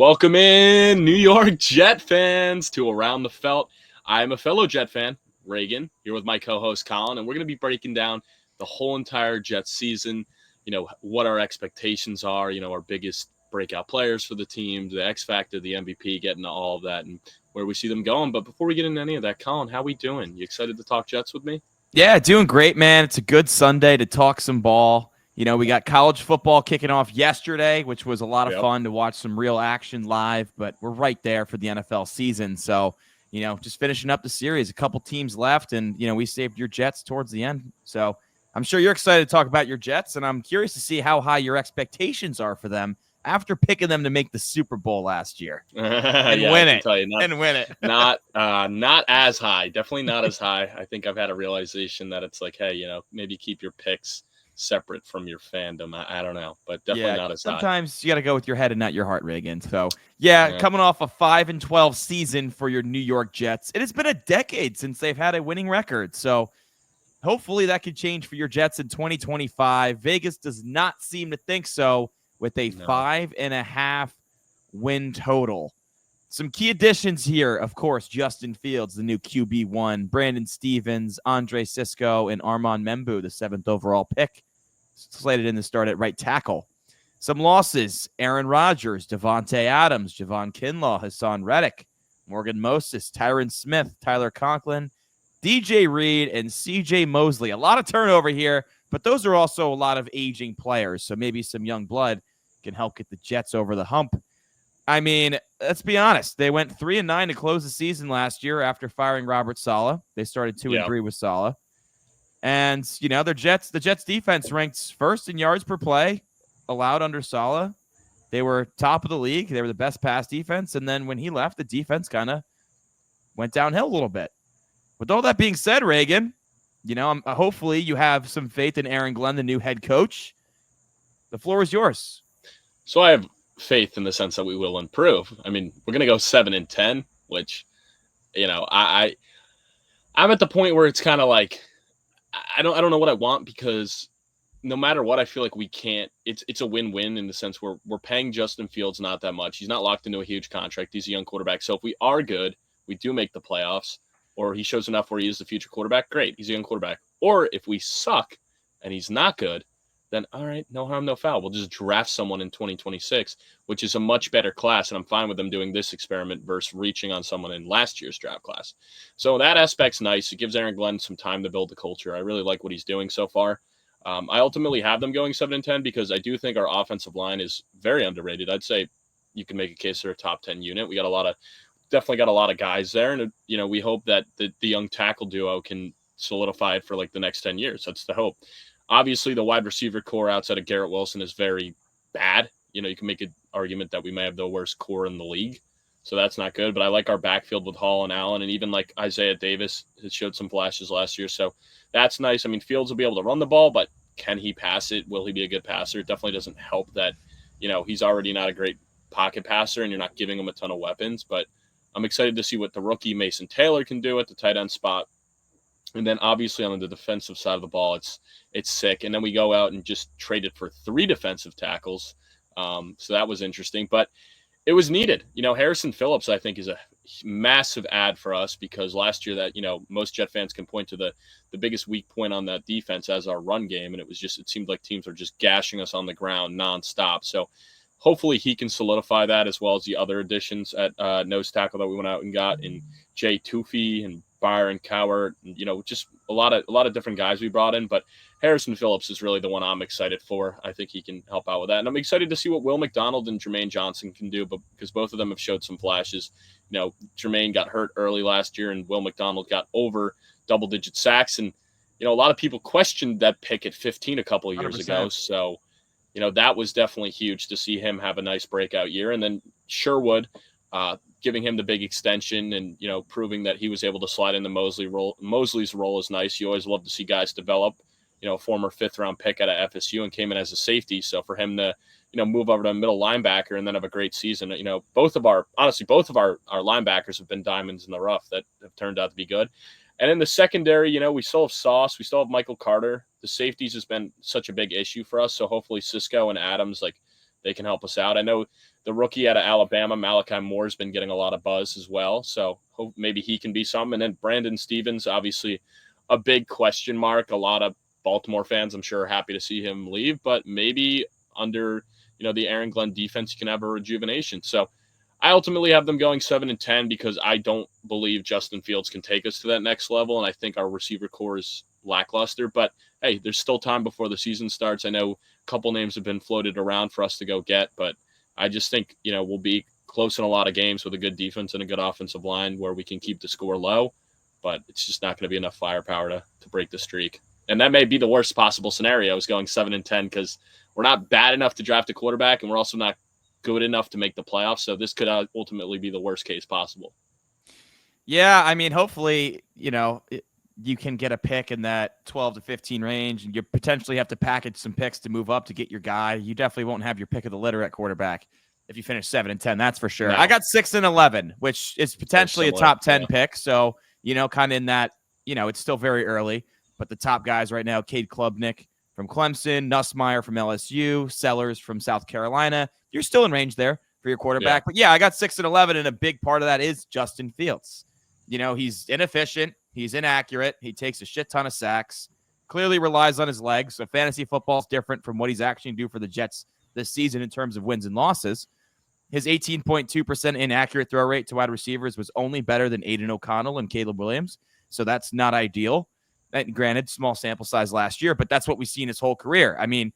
Welcome in, New York Jet fans, to Around the Felt. I'm a fellow Jet fan, Reagan, here with my co-host Colin, and we're going to be breaking down the whole entire Jets season, what our expectations are, our biggest breakout players for the team, the X Factor, the MVP, getting to all of that, and where we see them going. But before we get into any of that, Colin, how we doing? You excited to talk Jets with me? Yeah, doing great, man. It's a good Sunday to talk some ball. We got college football kicking off yesterday, which was a lot of fun to watch some real action live, but we're right there for the NFL season. So, just finishing up the series, a couple teams left, and, we saved your Jets towards the end. So I'm sure you're excited to talk about your Jets, and I'm curious to see how high your expectations are for them after picking them to make the Super Bowl last year and win it. Not as high. Definitely not as high. I think I've had a realization that it's like, hey, maybe keep your picks separate from your fandom. I don't know, but definitely not as high. Sometimes you got to go with your head and not your heart, Reagan. So, coming off a 5-12 season for your New York Jets, it has been a decade since they've had a winning record. So, hopefully that could change for your Jets in 2025. Vegas does not seem to think so, with a 5.5 win total. Some key additions here, of course, Justin Fields, the new QB1, Brandon Stevens, Andre Cisco, and Arman Membu, the 7th overall pick, slated in to start at right tackle. Some losses, Aaron Rodgers, Devontae Adams, Javon Kinlaw, Hassan Reddick, Morgan Moses, Tyron Smith, Tyler Conklin, DJ Reed, and CJ Mosley. A lot of turnover here, but those are also a lot of aging players, so maybe some young blood can help get the Jets over the hump. I mean, let's be honest. They went 3-9 to close the season last year after firing Robert Saleh. They started 2-3 with Saleh. And, the Jets defense ranked first in yards per play allowed under Saleh. They were top of the league. They were the best pass defense. And then when he left, the defense kind of went downhill a little bit. With all that being said, Reagan, hopefully you have some faith in Aaron Glenn, the new head coach. The floor is yours. So I have faith in the sense that we will improve. I mean, we're going to go 7-10, which, I'm at the point where it's kind of like, I don't know what I want, because no matter what, I feel like we can't, it's a win-win in the sense where we're paying Justin Fields not that much. He's not locked into a huge contract. He's a young quarterback. So if we are good, we do make the playoffs, or he shows enough where he is the future quarterback, great. He's a young quarterback. Or if we suck and he's not good, then all right, no harm, no foul. We'll just draft someone in 2026, which is a much better class, and I'm fine with them doing this experiment versus reaching on someone in last year's draft class. So that aspect's nice. It gives Aaron Glenn some time to build the culture. I really like what he's doing so far. I ultimately have them going 7-10 because I do think our offensive line is very underrated. I'd say you can make a case they're a top 10 unit. We got definitely got a lot of guys there, and we hope that the young tackle duo can solidify it for like the next 10 years. That's the hope. Obviously, the wide receiver core outside of Garrett Wilson is very bad. You can make an argument that we may have the worst core in the league. So that's not good. But I like our backfield with Hall and Allen, and even like Isaiah Davis has showed some flashes last year. So that's nice. I mean, Fields will be able to run the ball, but can he pass it? Will he be a good passer? It definitely doesn't help that, he's already not a great pocket passer and you're not giving him a ton of weapons. But I'm excited to see what the rookie Mason Taylor can do at the tight end spot. And then obviously on the defensive side of the ball, it's sick. And then we go out and just traded for 3 defensive tackles. So that was interesting, but it was needed. Harrison Phillips, I think, is a massive add for us, because last year that, most Jet fans can point to the biggest weak point on that defense as our run game. And it seemed like teams are just gashing us on the ground nonstop. So hopefully he can solidify that, as well as the other additions at nose tackle that we went out and got in Jay Tuffy and Byron Cowart, just a lot of different guys we brought in. But Harrison Phillips is really the one I'm excited for. I think he can help out with that. And I'm excited to see what Will McDonald and Jermaine Johnson can do, because both of them have showed some flashes. Jermaine got hurt early last year, and Will McDonald got over double-digit sacks. And, a lot of people questioned that pick at 15 a couple of years 100%. ago. So, that was definitely huge to see him have a nice breakout year. And then Sherwood, giving him the big extension and, proving that he was able to slide in the Mosley's role is nice. You always love to see guys develop. Former 5th-round pick out of FSU and came in as a safety. So for him to, move over to a middle linebacker and then have a great season, both of our linebackers have been diamonds in the rough that have turned out to be good. And in the secondary, we still have Sauce. We still have Michael Carter. The safeties has been such a big issue for us. So hopefully Cisco and Adams, they can help us out. I know the rookie out of Alabama, Malachi Moore's been getting a lot of buzz as well. So hope maybe he can be some. And then Brandon Stevens, obviously a big question mark. A lot of Baltimore fans, I'm sure, are happy to see him leave, but maybe under, the Aaron Glenn defense, you can have a rejuvenation. So I ultimately have them going 7-10 because I don't believe Justin Fields can take us to that next level. And I think our receiver core is lackluster, but hey, there's still time before the season starts. I know a couple names have been floated around for us to go get, but I just think, we'll be close in a lot of games with a good defense and a good offensive line where we can keep the score low, but it's just not going to be enough firepower to break the streak. And that may be the worst possible scenario, is going 7-10, because we're not bad enough to draft a quarterback and we're also not good enough to make the playoffs. So this could ultimately be the worst case possible. Yeah, I mean, hopefully, you can get a pick in that 12 to 15 range, and you potentially have to package some picks to move up to get your guy. You definitely won't have your pick of the litter at quarterback if you finish 7-10. That's for sure. No. I got 6-11, which is potentially a top 10 pick. So, kind of in that, it's still very early, but the top guys right now, Cade Klubnik from Clemson, Nussmeier from LSU, Sellers from South Carolina. You're still in range there for your quarterback. Yeah. But yeah, I got 6-11, and a big part of that is Justin Fields. He's inefficient. He's inaccurate. He takes a shit ton of sacks, clearly relies on his legs. So fantasy football is different from what he's actually do for the Jets this season in terms of wins and losses. His 18.2% inaccurate throw rate to wide receivers was only better than Aiden O'Connell and Caleb Williams. So that's not ideal. And granted, small sample size last year, but that's what we've seen his whole career. I mean,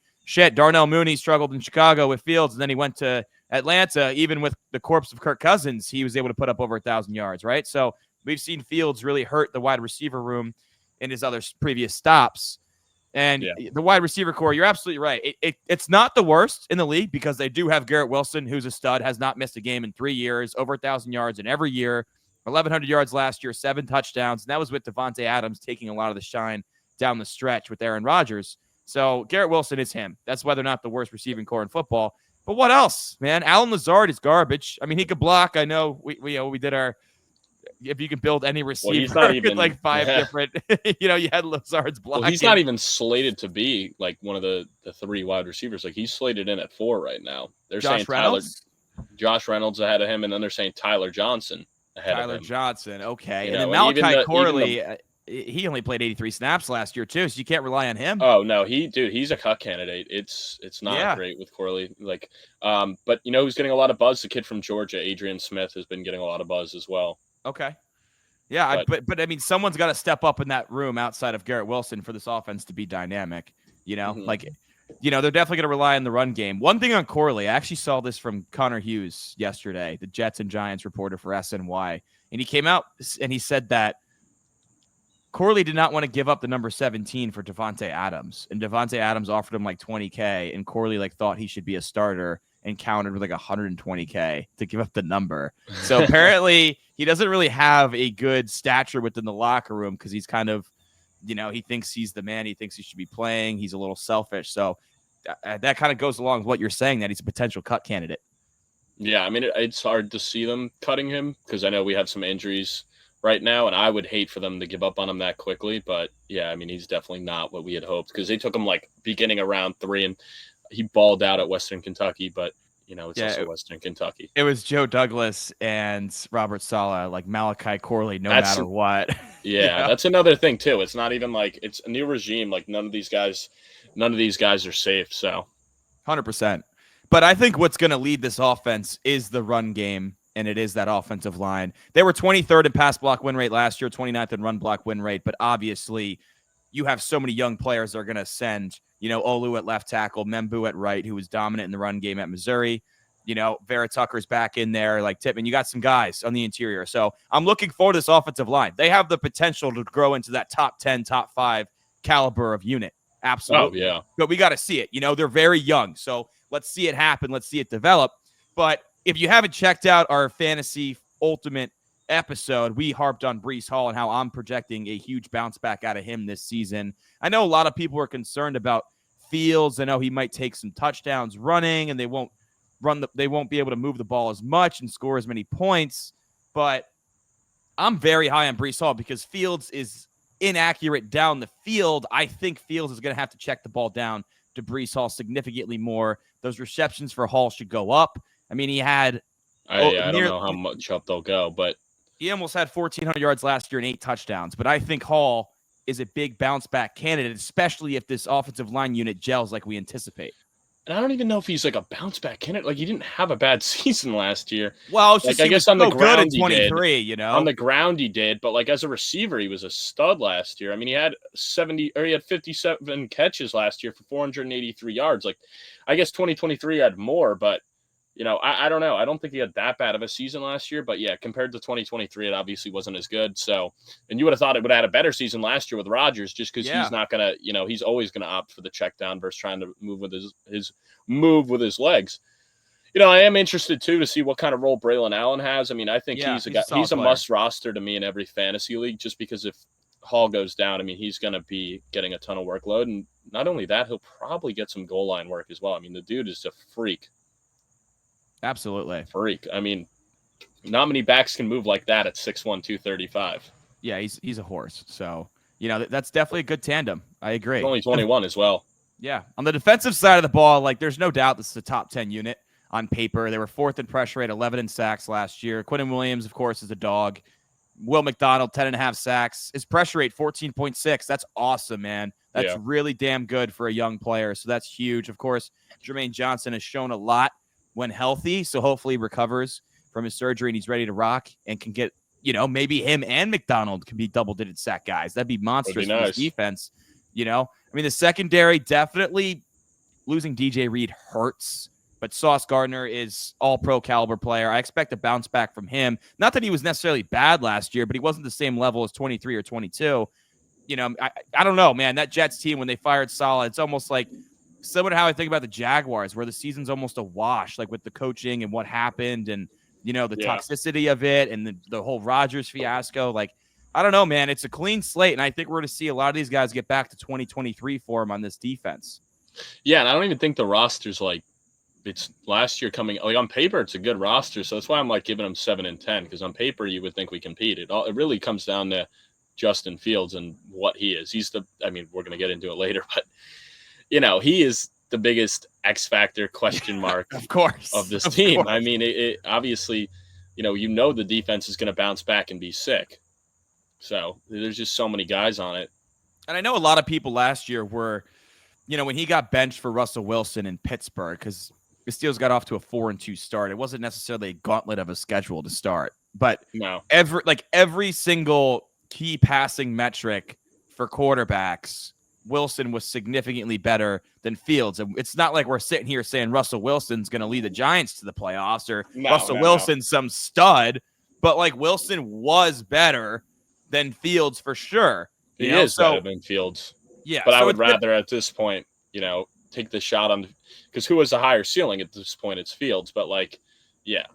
Darnell Mooney struggled in Chicago with Fields, and then he went to Atlanta. Even with the corpse of Kirk Cousins, he was able to put up over 1,000 yards, right? So we've seen Fields really hurt the wide receiver room in his other previous stops. And the wide receiver core, you're absolutely right. It's not the worst in the league because they do have Garrett Wilson, who's a stud, has not missed a game in 3 years, over 1,000 yards in every year, 1,100 yards last year, 7 touchdowns. And that was with Devontae Adams taking a lot of the shine down the stretch with Aaron Rodgers. So Garrett Wilson is him. That's whether or not the worst receiving core in football. But what else, man? Alan Lazard is garbage. I mean, he could block. I know we did our – if you can build any receiver, well, he's not even like 5 different, you had Lazard's blocking. Well, he's not even slated to be like one of the 3 wide receivers. Like he's slated in at 4 right now. They're saying Josh Reynolds ahead of him, and then they're saying Tyler Johnson ahead of him. Tyler Johnson, okay. And then Malachi Corley, he only played 83 snaps last year too, so you can't rely on him. Oh no, he's a cut candidate. It's not great with Corley. Like, but who's getting a lot of buzz? The kid from Georgia, Adrien Smith, has been getting a lot of buzz as well. Okay. Yeah, but I mean, someone's got to step up in that room outside of Garrett Wilson for this offense to be dynamic. They're definitely going to rely on the run game. One thing on Corley, I actually saw this from Connor Hughes yesterday, the Jets and Giants reporter for SNY, and he came out and he said that Corley did not want to give up the number 17 for Devontae Adams, and Devontae Adams offered him like $20K, and Corley thought he should be a starter and countered with like $120K to give up the number. So apparently he doesn't really have a good stature within the locker room because he's kind of, he thinks he's the man. He thinks he should be playing. He's a little selfish. So that kind of goes along with what you're saying, that he's a potential cut candidate. Yeah, I mean, it's hard to see them cutting him because I know we have some injuries right now, and I would hate for them to give up on him that quickly. But yeah, I mean, he's definitely not what we had hoped because they took him like beginning of round 3 and he balled out at Western Kentucky, but it's also Western Kentucky. It was Joe Douglas and Robert Saleh, like Malachi Corley, matter what. Yeah, that's another thing too. It's not even like it's a new regime. Like none of these guys are safe. So 100%. But I think what's going to lead this offense is the run game, and it is that offensive line. They were 23rd in pass block win rate last year, 29th in run block win rate, but obviously you have so many young players that are going to send, Olu at left tackle, Membu at right, who was dominant in the run game at Missouri. Vera Tucker's back in there, like Tippmann. You got some guys on the interior. So I'm looking forward to this offensive line. They have the potential to grow into that top 10, top 5 caliber of unit. Absolutely. Oh, yeah. But we got to see it. They're very young. So let's see it happen. Let's see it develop. But if you haven't checked out our Fantasy Ultimate episode, we harped on Breece Hall and how I'm projecting a huge bounce back out of him this season. I know a lot of people are concerned about Fields. I know he might take some touchdowns running, and they won't be able to move the ball as much and score as many points. But I'm very high on Breece Hall because Fields is inaccurate down the field. I think Fields is going to have to check the ball down to Breece Hall significantly more. Those receptions for Hall should go up. I mean, he had I don't know how much up they'll go, but he almost had 1,400 yards last year and 8 touchdowns. But I think Hall is a big bounce back candidate, especially if this offensive line unit gels like we anticipate. And I don't even know if he's like a bounce back candidate. Like, he didn't have a bad season last year. Well, like, I guess on the ground he did. 23, you know, on the ground he did, but like as a receiver, he was a stud last year. I mean, he had 57 catches last year for 483 yards. Like, I guess 2023 had more, but you know, I don't know. I don't think he had that bad of a season last year, but yeah, compared to 2023, it obviously wasn't as good. So, and you would have thought it would have had a better season last year with Rodgers, just because he's not gonna, you know, he's always gonna opt for the check down versus trying to move with his move with his legs. You know, I am interested too to see what kind of role Braelon Allen has. I mean, I think he's a must roster to me in every fantasy league, just because if Hall goes down, I mean, he's gonna be getting a ton of workload, and not only that, he'll probably get some goal line work as well. I mean, the dude is a freak. Absolutely. Freak. I mean, not many backs can move like that at 6'1", 235. Yeah, he's a horse. So, you know, that's definitely a good tandem. I agree. He's only 21 as well. Yeah. On the defensive side of the ball, like, there's no doubt this is a top 10 unit on paper. They were 4th in pressure rate, 11 in sacks last year. Quinnen Williams, of course, is a dog. Will McDonald, 10.5 sacks. His pressure rate, 14.6. That's awesome, man. That's really damn good for a young player. So that's huge. Of course, Jermaine Johnson has shown a lot when healthy, so hopefully he recovers from his surgery and he's ready to rock and can get, you know, maybe him and McDonald can be double-digit sack guys. That'd be monstrous for this defense, you know? I mean, the secondary, definitely losing DJ Reed hurts, but Sauce Gardner is all-pro caliber player. I expect a bounce back from him. Not that he was necessarily bad last year, but he wasn't the same level as 23 or 22. You know, I don't know, man. That Jets team, when they fired Saleh, it's almost like similar to how I think about the Jaguars, where the season's almost a wash, like with the coaching and what happened and, you know, the toxicity of it and the whole Rodgers fiasco. Like, I don't know, man. It's a clean slate, and I think we're going to see a lot of these guys get back to 2023 form on this defense. Yeah, and I don't even think the roster's like it's last year coming. Like, on paper, it's a good roster, so that's why I'm like giving them 7 and 10, because on paper you would think we compete. It really comes down to Justin Fields and what he is. I mean, we're going to get into it later, but you know, he is the biggest X factor question mark of course of this team. Course. I mean, it obviously, you know, the defense is going to bounce back and be sick. So there's just so many guys on it. And I know a lot of people last year were, you know, when he got benched for Russell Wilson in Pittsburgh, because the Steelers got off to a 4-2 start. It wasn't necessarily a gauntlet of a schedule to start, but every single key passing metric for quarterbacks, Wilson was significantly better than Fields. And it's not like we're sitting here saying Russell Wilson's going to lead the Giants to the playoffs or Russell Wilson's some stud, but like Wilson was better than Fields for sure. He is better than Fields. Yeah. But I would rather at this point, you know, take the shot on, because who has a higher ceiling at this point? It's Fields. But like, yeah.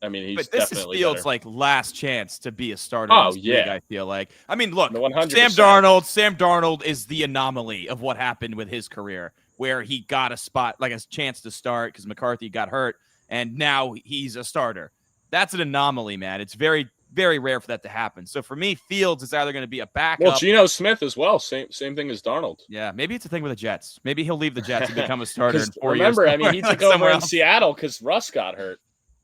I mean, he's definitely Fields' better. like last chance to be a starter. Oh, in this league, I feel like. I mean, look, 100%. Sam Darnold is the anomaly of what happened with his career, where he got a spot, like a chance to start because McCarthy got hurt, and now he's a starter. That's an anomaly, man. It's very, very rare for that to happen. So for me, Fields is either going to be a backup. Well, Geno Smith as well. Same thing as Darnold. Yeah, maybe it's a thing with the Jets. Maybe he'll leave the Jets and become a starter in 4 years. Remember, I mean, he took over in Seattle because Russ got hurt.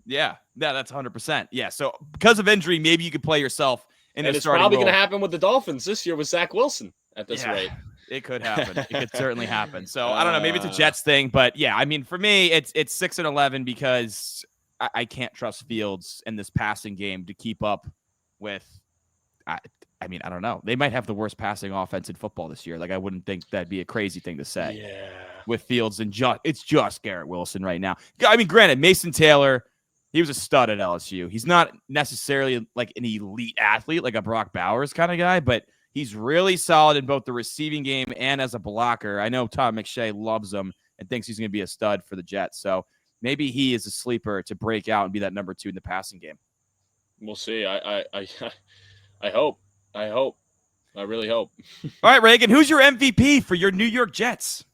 Yeah, that's 100%. Yeah, so because of injury, maybe you could play yourself in a starting role. It's probably going to happen with the Dolphins this year with Zach Wilson at this rate. It could happen. It could certainly happen. So I don't know. Maybe it's a Jets thing, but yeah, I mean, for me, it's 6 and 11 because I can't trust Fields in this passing game to keep up with. I mean, I don't know. They might have the worst passing offense in football this year. Like, I wouldn't think that'd be a crazy thing to say. Yeah. With Fields and it's just Garrett Wilson right now. I mean, granted, Mason Taylor, he was a stud at LSU. He's not necessarily like an elite athlete, like a Brock Bowers kind of guy, but he's really solid in both the receiving game and as a blocker. I know Tom McShay loves him and thinks he's going to be a stud for the Jets. So maybe he is a sleeper to break out and be that number 2 in the passing game. We'll see. I hope. I really hope. All right, Reagan, who's your MVP for your New York Jets?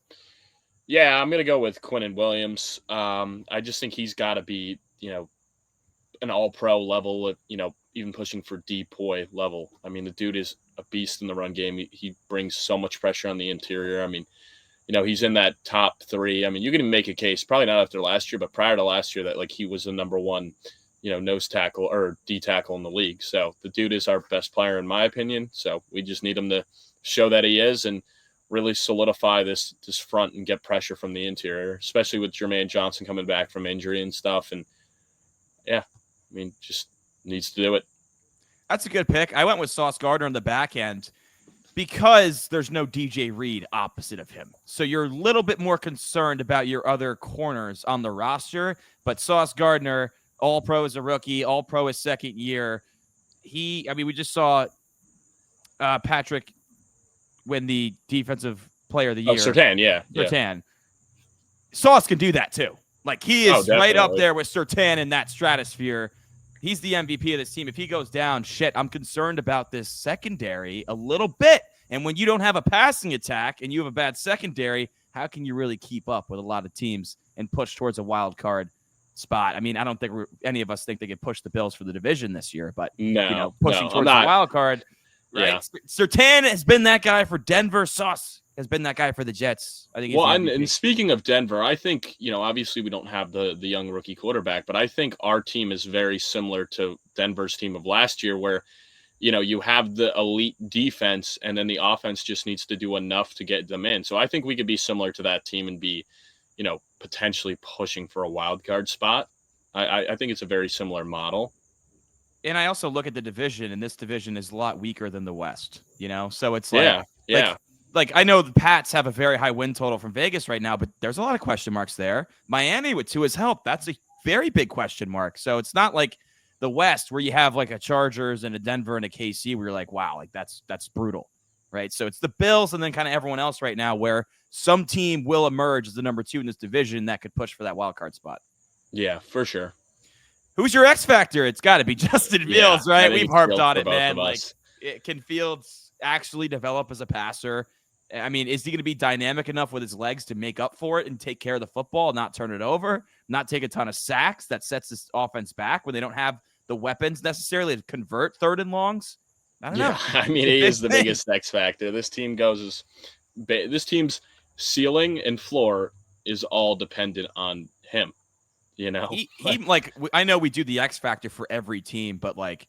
Yeah, I'm going to go with Quinnen Williams. I just think he's got to be, you know, an all-pro level, you know, even pushing for DPOY level. I mean, the dude is a beast in the run game. He brings so much pressure on the interior. I mean, he's in that top 3. I mean, you can make a case, probably not after last year, but prior to last year, that like he was the number 1, nose tackle or D tackle in the league. So the dude is our best player in my opinion. So we just need him to show that he is and really solidify this front and get pressure from the interior, especially with Jermaine Johnson coming back from injury and stuff. And yeah, I mean, just needs to do it. That's a good pick. I went with Sauce Gardner on the back end because there's no DJ Reed opposite of him. So you're a little bit more concerned about your other corners on the roster. But Sauce Gardner, All-Pro as a rookie, All-Pro his second year. We just saw Patrick win the Defensive Player of the Year. Surtain, yeah. Surtain. Sauce can do that too. Like he is right up there with Surtain in that stratosphere. He's the MVP of this team. If he goes down, I'm concerned about this secondary a little bit. And when you don't have a passing attack and you have a bad secondary, how can you really keep up with a lot of teams and push towards a wild card spot? I mean, I don't think any of us think they could push the Bills for the division this year, but pushing towards the wild card. Right? Yeah. Surtain has been that guy for Denver. Sauce has been that guy for the Jets. I think. And speaking of Denver, I think obviously we don't have the young rookie quarterback, but I think our team is very similar to Denver's team of last year, where you have the elite defense, and then the offense just needs to do enough to get them in. So I think we could be similar to that team and be, potentially pushing for a wild card spot. I think it's a very similar model. And I also look at the division, and this division is a lot weaker than the West, So it's like, Like I know the Pats have a very high win total from Vegas right now, but there's a lot of question marks there. Miami with Tua's help, that's a very big question mark. So it's not like the West where you have like a Chargers and a Denver and a KC where you're like, wow, like that's brutal, right? So it's the Bills and then kind of everyone else right now where some team will emerge as the number 2 in this division that could push for that wild card spot. Yeah, for sure. Who's your X factor? It's got to be Justin Fields, right? We've harped on it, man. Like, can Fields actually develop as a passer? I mean, is he going to be dynamic enough with his legs to make up for it and take care of the football, not turn it over, not take a ton of sacks that sets this offense back when they don't have the weapons necessarily to convert 3rd and longs? I don't know. I mean, he is the biggest X factor. This team's ceiling and floor is all dependent on him. I know we do the X factor for every team, but like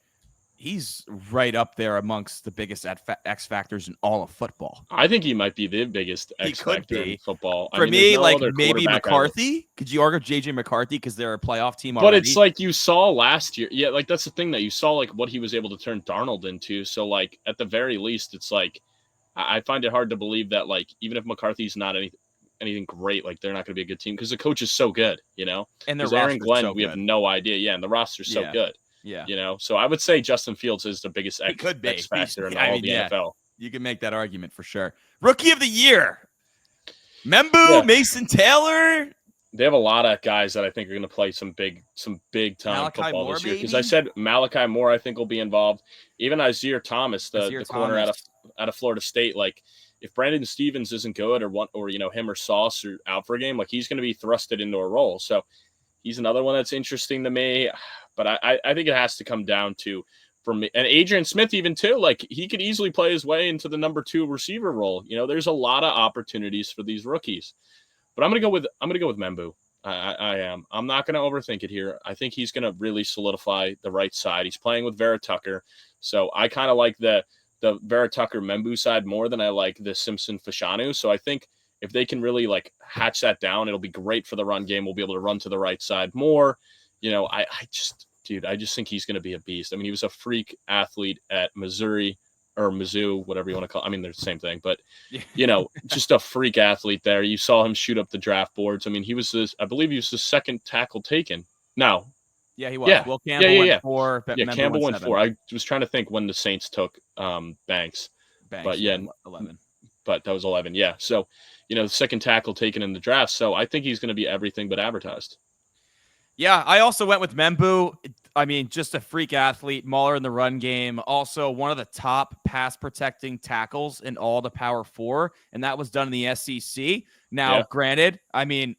he's right up there amongst the biggest X factors in all of football. I think he might be the biggest X factor in football. For me, like maybe McCarthy. Could you argue JJ McCarthy because they're a playoff team already? But it's like you saw last year. Yeah, like that's the thing that you saw, like what he was able to turn Darnold into. So like at the very least, it's like I find it hard to believe that like even if McCarthy's not anything great, like they're not going to be a good team because the coach is so good, And their Aaron Glenn, so we have no idea. Yeah, and the roster's so good. Yeah. So I would say Justin Fields is the biggest X factor in all the NFL. You can make that argument for sure. Rookie of the year, Membu, Mason Taylor. They have a lot of guys that I think are going to play some big time Malachi football Moore, this year. Because I said Malachi Moore, I think will be involved. Even Isaiah Thomas, the corner out of Florida State, like. If Brandon Stevens isn't good or him or Sauce are out for a game, like he's going to be thrusted into a role. So he's another one that's interesting to me. But I think it has to come down to, for me, and Adrien Smith even too, like he could easily play his way into the number 2 receiver role. There's a lot of opportunities for these rookies. But I'm going to go with Membu. I am. I'm not going to overthink it here. I think he's going to really solidify the right side. He's playing with Vera Tucker. So I kind of like the Vera Tucker Membu side more than I like the Simpson Fashanu. So I think if they can really like hatch that down, it'll be great for the run game. We'll be able to run to the right side more. I just think he's going to be a beast. I mean, he was a freak athlete at Missouri or Mizzou, whatever you want to call it. I mean, they're the same thing, but just a freak athlete there. You saw him shoot up the draft boards. I mean, I believe he was the 2nd tackle taken. No. Yeah, he was. Yeah. Will Campbell went 4. Campbell went 4. I was trying to think when the Saints took Banks. But 11. But that was 11. Yeah. So, the 2nd tackle taken in the draft. So I think he's going to be everything but advertised. Yeah, I also went with Membu. I mean, just a freak athlete, mauler in the run game. Also, one of the top pass protecting tackles in all the Power 4, and that was done in the SEC. Now, granted, I mean,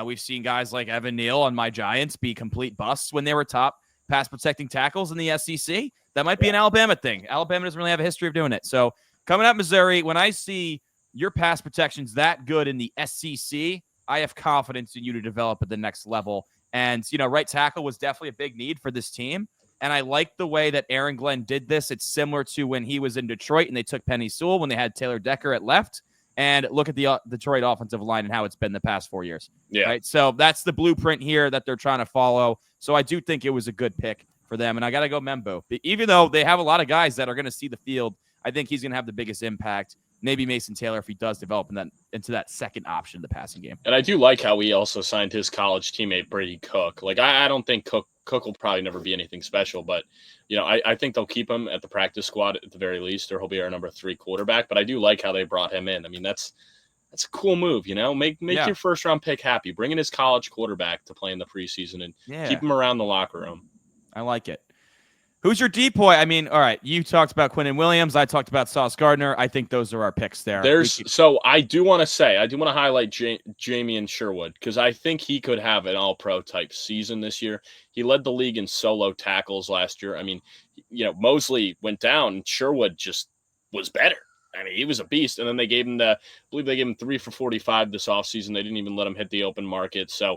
we've seen guys like Evan Neal on my Giants be complete busts when they were top pass protecting tackles in the SEC. That might be an Alabama thing. Alabama doesn't really have a history of doing it. So coming out Missouri, when I see your pass protection's that good in the SEC. I have confidence in you to develop at the next level. And, right tackle was definitely a big need for this team. And I like the way that Aaron Glenn did this. It's similar to when he was in Detroit and they took Penny Sewell when they had Taylor Decker at left. And look at the Detroit offensive line and how it's been the past 4 years. Yeah. Right. So that's the blueprint here that they're trying to follow. So I do think it was a good pick for them. And I got to go Membu. Even though they have a lot of guys that are going to see the field, I think he's going to have the biggest impact. Maybe Mason Taylor if he does develop into that second option in the passing game. And I do like how he also signed his college teammate Brady Cook. Like I don't think Cook will probably never be anything special, but I think they'll keep him at the practice squad at the very least, or he'll be our number 3 quarterback. But I do like how they brought him in. I mean, that's a cool move. Make your first round pick happy. Bring in his college quarterback to play in the preseason and keep him around the locker room. I like it. Who's your depoy? I mean, all right, you talked about Quinnen Williams. I talked about Sauce Gardner. I think those are our picks there. So I do want to highlight Jamien Sherwood because I think he could have an all-pro type season this year. He led the league in solo tackles last year. I mean, Mosley went down and Sherwood just was better. I mean, he was a beast. And then they gave him 3 for 45 this offseason. They didn't even let him hit the open market. So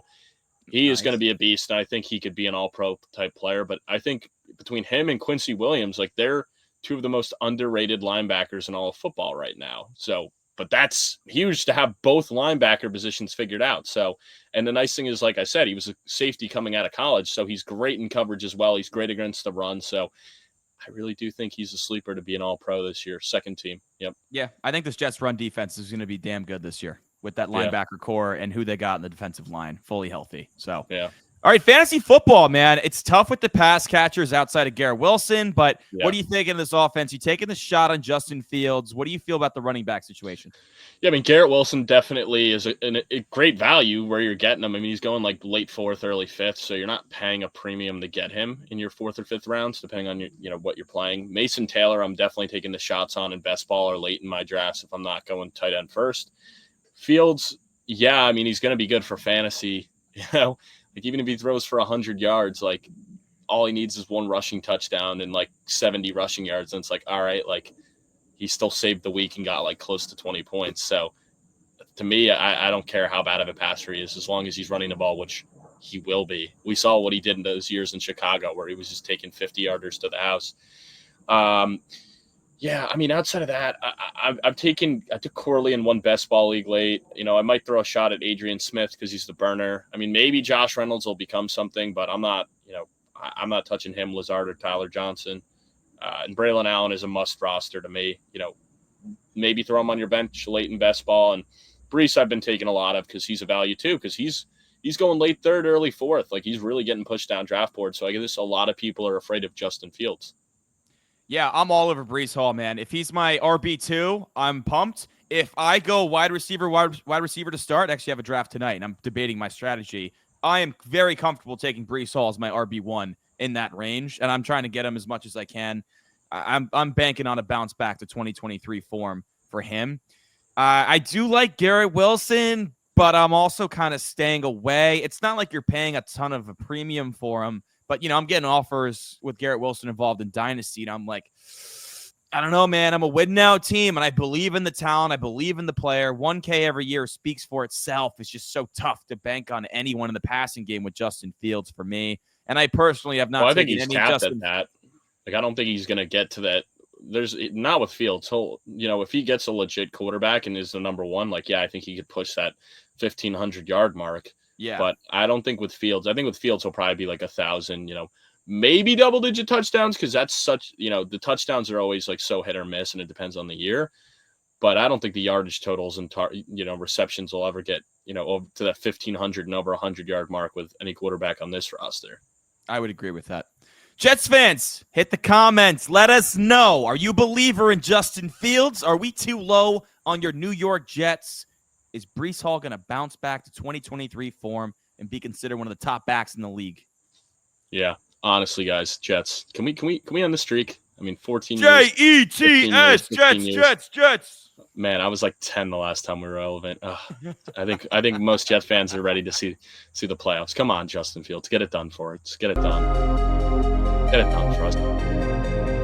he is going to be a beast, and I think he could be an all-pro type player. But I think between him and Quincy Williams, they're two of the most underrated linebackers in all of football right now. So, but that's huge to have both linebacker positions figured out. So, and the nice thing is, like I said, he was a safety coming out of college, so he's great in coverage as well. He's great against the run. So I really do think he's a sleeper to be an all-pro this year, second team. Yep. Yeah, I think this Jets run defense is going to be damn good this year with that linebacker core and who they got in the defensive line, fully healthy. So, yeah. All right, fantasy football, man. It's tough with the pass catchers outside of Garrett Wilson, but what do you think in this offense? You taking the shot on Justin Fields. What do you feel about the running back situation? Yeah, I mean, Garrett Wilson definitely is a great value where you're getting him. I mean, he's going late 4th, early 5th, so you're not paying a premium to get him in your 4th or 5th rounds, depending on what you're playing. Mason Taylor, I'm definitely taking the shots on in best ball or late in my drafts if I'm not going tight end first. Fields, I mean, he's going to be good for fantasy, even if he throws for 100 yards, all he needs is one rushing touchdown and 70 rushing yards. And it's all right, he still saved the week and got close to 20 points. So to me, I don't care how bad of a passer he is, as long as he's running the ball, which he will be. We saw what he did in those years in Chicago where he was just taking 50-yarders to the house. I mean, outside of that, I took Corley in one best ball league late. I might throw a shot at Adrien Smith because he's the burner. I mean, maybe Josh Reynolds will become something, but I'm not touching him, Lazard or Tyler Johnson. And Braelon Allen is a must roster to me. Maybe throw him on your bench late in best ball. And Breece I've been taking a lot of because he's a value too, because he's going late 3rd, early 4th. He's really getting pushed down draft board. So I guess a lot of people are afraid of Justin Fields. Yeah, I'm all over Breece Hall, man. If he's my RB2, I'm pumped. If I go wide receiver to start, actually I have a draft tonight, and I'm debating my strategy. I am very comfortable taking Breece Hall as my RB1 in that range, and I'm trying to get him as much as I can. I'm banking on a bounce back to 2023 form for him. I do like Garrett Wilson, but I'm also kind of staying away. It's not like you're paying a ton of a premium for him. But, I'm getting offers with Garrett Wilson involved in Dynasty, and I'm like, I don't know, man. I'm a win-now team, and I believe in the talent. I believe in the player. 1K every year speaks for itself. It's just so tough to bank on anyone in the passing game with Justin Fields for me. And I personally have not taken any Justin. At that. I don't think he's going to get to that. There's not with Fields. If he gets a legit quarterback and is the number 1, I think he could push that 1,500-yard mark. Yeah. But I don't think with Fields. I think with Fields, he'll probably be 1,000, maybe double-digit touchdowns because that's such, the touchdowns are always so hit or miss, and it depends on the year. But I don't think the yardage totals and, receptions will ever get, over to that 1,500 and over 100-yard mark with any quarterback on this roster. I would agree with that. Jets fans, hit the comments. Let us know. Are you a believer in Justin Fields? Are we too low on your New York Jets? Is Breece Hall going to bounce back to 2023 form and be considered one of the top backs in the league? Yeah, honestly, guys, Jets. Can we end the streak? I mean, 14 years. Jets, Jets. Man, I was 10 the last time we were relevant. I think most Jet fans are ready to see the playoffs. Come on, Justin Fields, get it done for us. Get it done. Get it done for us.